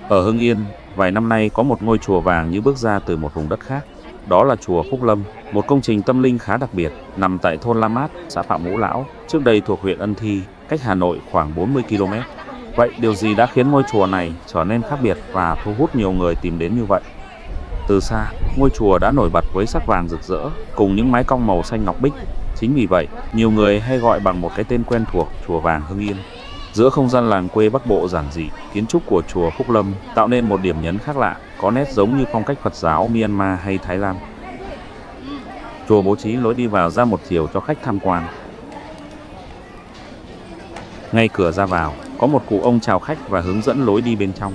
Ở Hưng Yên, vài năm nay có một ngôi chùa vàng như bước ra từ một vùng đất khác. Đó là chùa Phúc Lâm, một công trình tâm linh khá đặc biệt, nằm tại thôn La Mát, xã Phạm Ngũ Lão, trước đây thuộc huyện Ân Thi, cách Hà Nội khoảng 40 km. Vậy điều gì đã khiến ngôi chùa này trở nên khác biệt và thu hút nhiều người tìm đến như vậy? Từ xa, ngôi chùa đã nổi bật với sắc vàng rực rỡ, cùng những mái cong màu xanh ngọc bích. Chính vì vậy, nhiều người hay gọi bằng một cái tên quen thuộc, chùa vàng Hưng Yên. Giữa không gian làng quê Bắc Bộ giản dị, kiến trúc của chùa Phúc Lâm tạo nên một điểm nhấn khác lạ, có nét giống như phong cách Phật giáo Myanmar hay Thái Lan. Chùa bố trí lối đi vào ra một chiều cho khách tham quan. Ngay cửa ra vào, có một cụ ông chào khách và hướng dẫn lối đi bên trong.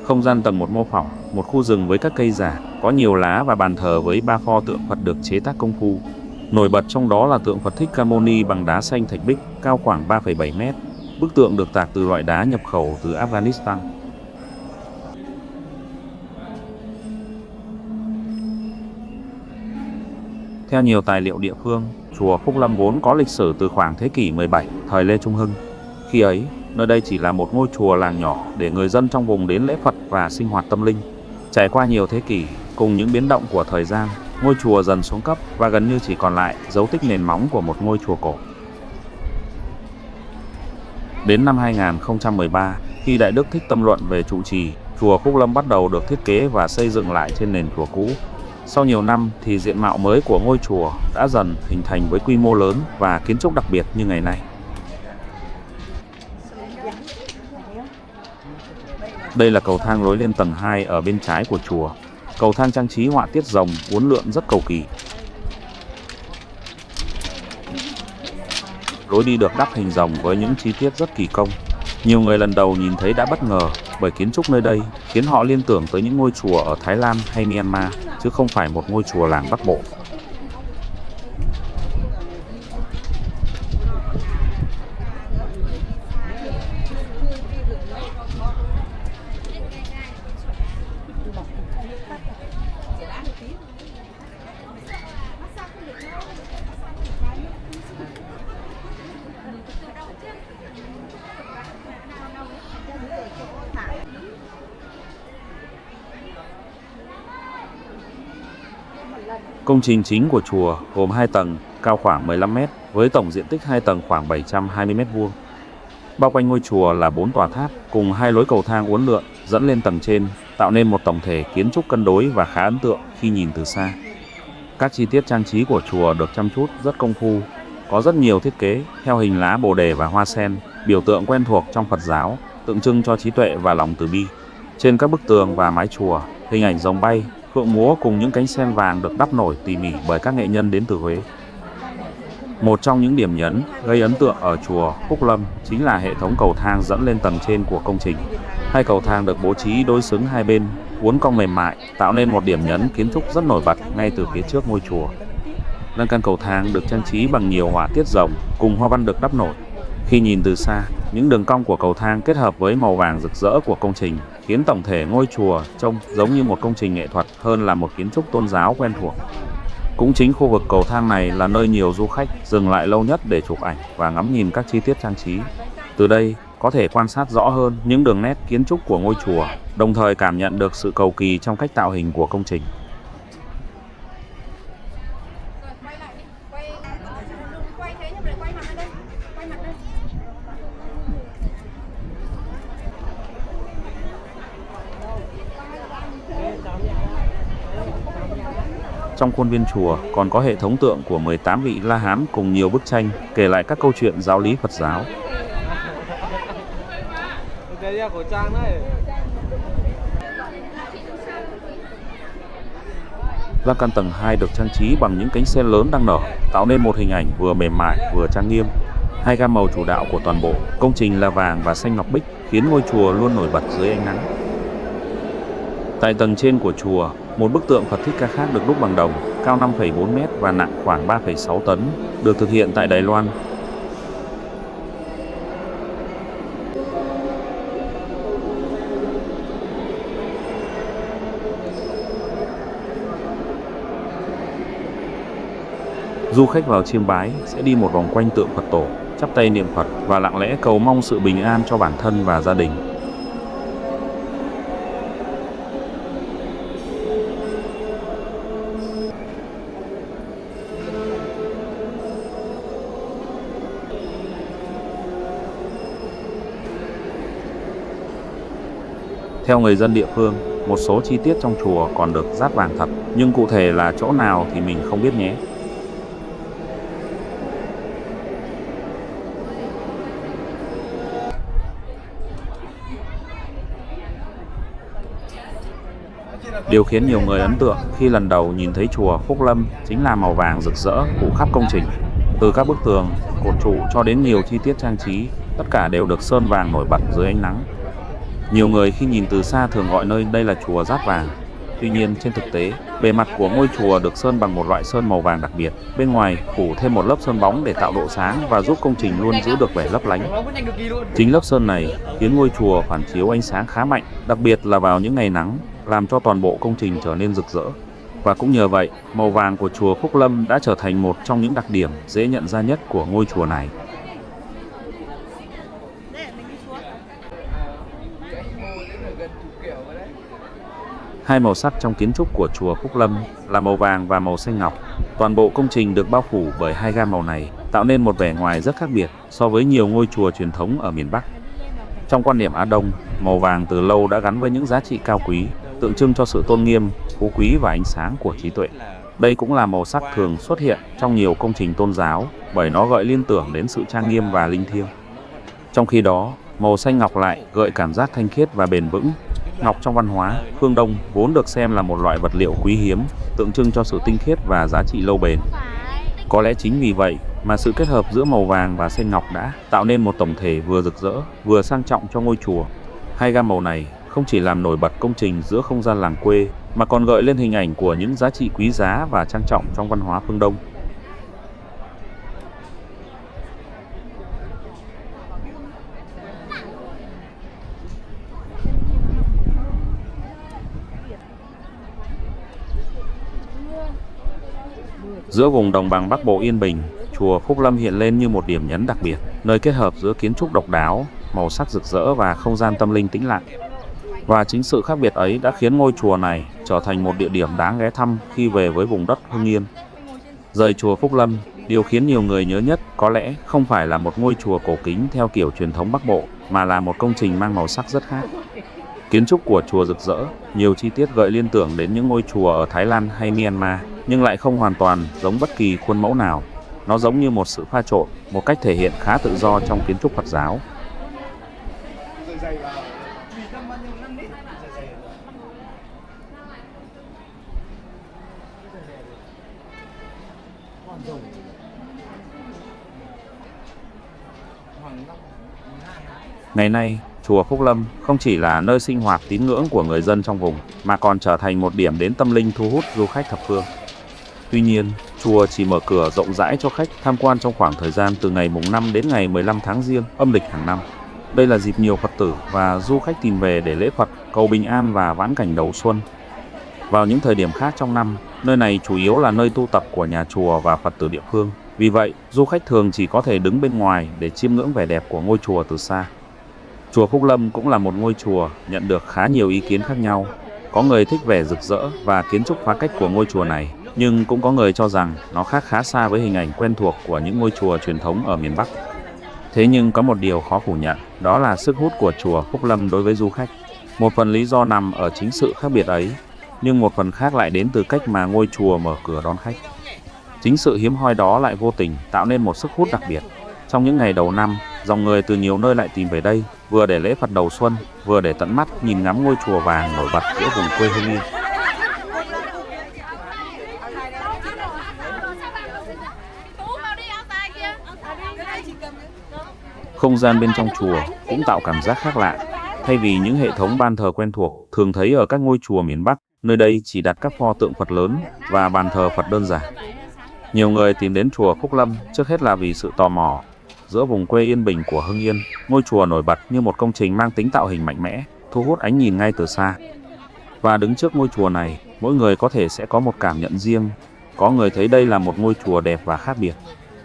Không gian tầng 1 mô phỏng một khu rừng với các cây giả, có nhiều lá và bàn thờ với 3 pho tượng Phật được chế tác công phu. Nổi bật trong đó là tượng Phật Thích Ca Mâu Ni bằng đá xanh thạch bích, cao khoảng 3,7 mét. Bức tượng được tạc từ loại đá nhập khẩu từ Afghanistan. Theo nhiều tài liệu địa phương, chùa Phúc Lâm vốn có lịch sử từ khoảng thế kỷ 17, thời Lê Trung Hưng. Khi ấy, nơi đây chỉ là một ngôi chùa làng nhỏ để người dân trong vùng đến lễ Phật và sinh hoạt tâm linh. Trải qua nhiều thế kỷ, cùng những biến động của thời gian, ngôi chùa dần xuống cấp và gần như chỉ còn lại dấu tích nền móng của một ngôi chùa cổ. Đến năm 2013, khi Đại Đức Thích Tâm Luận về trụ trì, chùa Phúc Lâm bắt đầu được thiết kế và xây dựng lại trên nền chùa cũ. Sau nhiều năm thì diện mạo mới của ngôi chùa đã dần hình thành với quy mô lớn và kiến trúc đặc biệt như ngày nay. Đây là cầu thang lối lên tầng 2 ở bên trái của chùa. Cầu thang trang trí họa tiết rồng, uốn lượn rất cầu kỳ. Lối đi được đắp hình rồng với những chi tiết rất kỳ công. Nhiều người lần đầu nhìn thấy đã bất ngờ bởi kiến trúc nơi đây khiến họ liên tưởng tới những ngôi chùa ở Thái Lan hay Myanmar, chứ không phải một ngôi chùa làng Bắc Bộ. Công trình chính của chùa gồm 2 tầng, cao khoảng 15 mét, với tổng diện tích 2 tầng khoảng 720 mét vuông. Bao quanh ngôi chùa là 4 tòa tháp cùng 2 lối cầu thang uốn lượn dẫn lên tầng trên, tạo nên một tổng thể kiến trúc cân đối và khá ấn tượng khi nhìn từ xa. Các chi tiết trang trí của chùa được chăm chút rất công phu, có rất nhiều thiết kế theo hình lá bồ đề và hoa sen, biểu tượng quen thuộc trong Phật giáo, tượng trưng cho trí tuệ và lòng từ bi. Trên các bức tường và mái chùa, hình ảnh rồng bay, phượng múa cùng những cánh sen vàng được đắp nổi tỉ mỉ bởi các nghệ nhân đến từ Huế. Một trong những điểm nhấn gây ấn tượng ở chùa Phúc Lâm chính là hệ thống cầu thang dẫn lên tầng trên của công trình. 2 cầu thang được bố trí đối xứng hai bên, uốn cong mềm mại, tạo nên một điểm nhấn kiến trúc rất nổi bật ngay từ phía trước ngôi chùa. Lan can cầu thang được trang trí bằng nhiều họa tiết rồng cùng hoa văn được đắp nổi. Khi nhìn từ xa, những đường cong của cầu thang kết hợp với màu vàng rực rỡ của công trình khiến tổng thể ngôi chùa trông giống như một công trình nghệ thuật hơn là một kiến trúc tôn giáo quen thuộc. Cũng chính khu vực cầu thang này là nơi nhiều du khách dừng lại lâu nhất để chụp ảnh và ngắm nhìn các chi tiết trang trí. Từ đây có thể quan sát rõ hơn những đường nét kiến trúc của ngôi chùa, đồng thời cảm nhận được sự cầu kỳ trong cách tạo hình của công trình. Trong khuôn viên chùa còn có hệ thống tượng của 18 vị La Hán cùng nhiều bức tranh kể lại các câu chuyện giáo lý Phật giáo. Lan can tầng 2 được trang trí bằng những cánh sen lớn đang nở, tạo nên một hình ảnh vừa mềm mại vừa trang nghiêm. 2 gam màu chủ đạo của toàn bộ công trình là vàng và xanh ngọc bích, khiến ngôi chùa luôn nổi bật dưới ánh nắng. Tại tầng trên của chùa, một bức tượng Phật Thích Ca khác được đúc bằng đồng, cao 5,4 mét và nặng khoảng 3,6 tấn, được thực hiện tại Đài Loan. Du khách vào chiêm bái sẽ đi một vòng quanh tượng Phật tổ, chắp tay niệm Phật và lặng lẽ cầu mong sự bình an cho bản thân và gia đình. Theo người dân địa phương, một số chi tiết trong chùa còn được dát vàng thật, nhưng cụ thể là chỗ nào thì mình không biết nhé. Điều khiến nhiều người ấn tượng khi lần đầu nhìn thấy chùa Phúc Lâm chính là màu vàng rực rỡ phủ khắp công trình. Từ các bức tường, cột trụ cho đến nhiều chi tiết trang trí, tất cả đều được sơn vàng nổi bật dưới ánh nắng. Nhiều người khi nhìn từ xa thường gọi nơi đây là chùa Dát Vàng. Tuy nhiên trên thực tế, bề mặt của ngôi chùa được sơn bằng một loại sơn màu vàng đặc biệt. Bên ngoài phủ thêm một lớp sơn bóng để tạo độ sáng và giúp công trình luôn giữ được vẻ lấp lánh. Chính lớp sơn này khiến ngôi chùa phản chiếu ánh sáng khá mạnh, đặc biệt là vào những ngày nắng, làm cho toàn bộ công trình trở nên rực rỡ. Và cũng nhờ vậy, màu vàng của chùa Phúc Lâm đã trở thành một trong những đặc điểm dễ nhận ra nhất của ngôi chùa này. Hai màu sắc trong kiến trúc của chùa Phúc Lâm là màu vàng và màu xanh ngọc. Toàn bộ công trình được bao phủ bởi hai gam màu này, tạo nên một vẻ ngoài rất khác biệt so với nhiều ngôi chùa truyền thống ở miền Bắc. Trong quan niệm Á Đông, màu vàng từ lâu đã gắn với những giá trị cao quý, tượng trưng cho sự tôn nghiêm, phú quý và ánh sáng của trí tuệ. Đây cũng là màu sắc thường xuất hiện trong nhiều công trình tôn giáo bởi nó gợi liên tưởng đến sự trang nghiêm và linh thiêng. Trong khi đó, màu xanh ngọc lại gợi cảm giác thanh khiết và bền vững. Ngọc trong văn hóa phương Đông vốn được xem là một loại vật liệu quý hiếm, tượng trưng cho sự tinh khiết và giá trị lâu bền. Có lẽ chính vì vậy mà sự kết hợp giữa màu vàng và xanh ngọc đã tạo nên một tổng thể vừa rực rỡ, vừa sang trọng cho ngôi chùa. Hai gam màu này không chỉ làm nổi bật công trình giữa không gian làng quê, mà còn gợi lên hình ảnh của những giá trị quý giá và trang trọng trong văn hóa phương Đông. Giữa vùng đồng bằng Bắc Bộ yên bình, chùa Phúc Lâm hiện lên như một điểm nhấn đặc biệt, nơi kết hợp giữa kiến trúc độc đáo, màu sắc rực rỡ và không gian tâm linh tĩnh lặng. Và chính sự khác biệt ấy đã khiến ngôi chùa này trở thành một địa điểm đáng ghé thăm khi về với vùng đất Hưng Yên. Rời chùa Phúc Lâm, điều khiến nhiều người nhớ nhất có lẽ không phải là một ngôi chùa cổ kính theo kiểu truyền thống Bắc Bộ, mà là một công trình mang màu sắc rất khác. Kiến trúc của chùa rực rỡ, nhiều chi tiết gợi liên tưởng đến những ngôi chùa ở Thái Lan hay Myanmar, nhưng lại không hoàn toàn giống bất kỳ khuôn mẫu nào. Nó giống như một sự pha trộn, một cách thể hiện khá tự do trong kiến trúc Phật giáo. Ngày nay, chùa Phúc Lâm không chỉ là nơi sinh hoạt tín ngưỡng của người dân trong vùng, mà còn trở thành một điểm đến tâm linh thu hút du khách thập phương. Tuy nhiên, chùa chỉ mở cửa rộng rãi cho khách tham quan trong khoảng thời gian từ ngày mùng 5 đến ngày 15 tháng Giêng âm lịch hàng năm. Đây là dịp nhiều Phật tử và du khách tìm về để lễ Phật, cầu bình an và vãn cảnh đầu xuân. Vào những thời điểm khác trong năm, nơi này chủ yếu là nơi tu tập của nhà chùa và Phật tử địa phương. Vì vậy, du khách thường chỉ có thể đứng bên ngoài để chiêm ngưỡng vẻ đẹp của ngôi chùa từ xa. Chùa Phúc Lâm cũng là một ngôi chùa nhận được khá nhiều ý kiến khác nhau. Có người thích vẻ rực rỡ và kiến trúc phá cách của ngôi chùa này, nhưng cũng có người cho rằng nó khác khá xa với hình ảnh quen thuộc của những ngôi chùa truyền thống ở miền Bắc. Thế nhưng có một điều khó phủ nhận, đó là sức hút của chùa Phúc Lâm đối với du khách. Một phần lý do nằm ở chính sự khác biệt ấy, nhưng một phần khác lại đến từ cách mà ngôi chùa mở cửa đón khách. Chính sự hiếm hoi đó lại vô tình tạo nên một sức hút đặc biệt. Trong những ngày đầu năm, dòng người từ nhiều nơi lại tìm về đây, vừa để lễ Phật đầu xuân, vừa để tận mắt nhìn ngắm ngôi chùa vàng nổi bật giữa vùng quê Hưng Yên. Không gian bên trong chùa cũng tạo cảm giác khác lạ. Thay vì những hệ thống ban thờ quen thuộc thường thấy ở các ngôi chùa miền Bắc, nơi đây chỉ đặt các pho tượng Phật lớn và bàn thờ Phật đơn giản. Nhiều người tìm đến chùa Phúc Lâm trước hết là vì sự tò mò. Giữa vùng quê yên bình của Hưng Yên, ngôi chùa nổi bật như một công trình mang tính tạo hình mạnh mẽ, thu hút ánh nhìn ngay từ xa. Và đứng trước ngôi chùa này, mỗi người có thể sẽ có một cảm nhận riêng. Có người thấy đây là một ngôi chùa đẹp và khác biệt.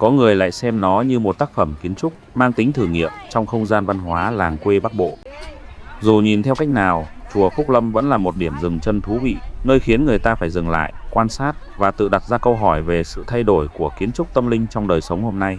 Có người lại xem nó như một tác phẩm kiến trúc mang tính thử nghiệm trong không gian văn hóa làng quê Bắc Bộ. Dù nhìn theo cách nào, chùa Phúc Lâm vẫn là một điểm dừng chân thú vị, nơi khiến người ta phải dừng lại, quan sát và tự đặt ra câu hỏi về sự thay đổi của kiến trúc tâm linh trong đời sống hôm nay.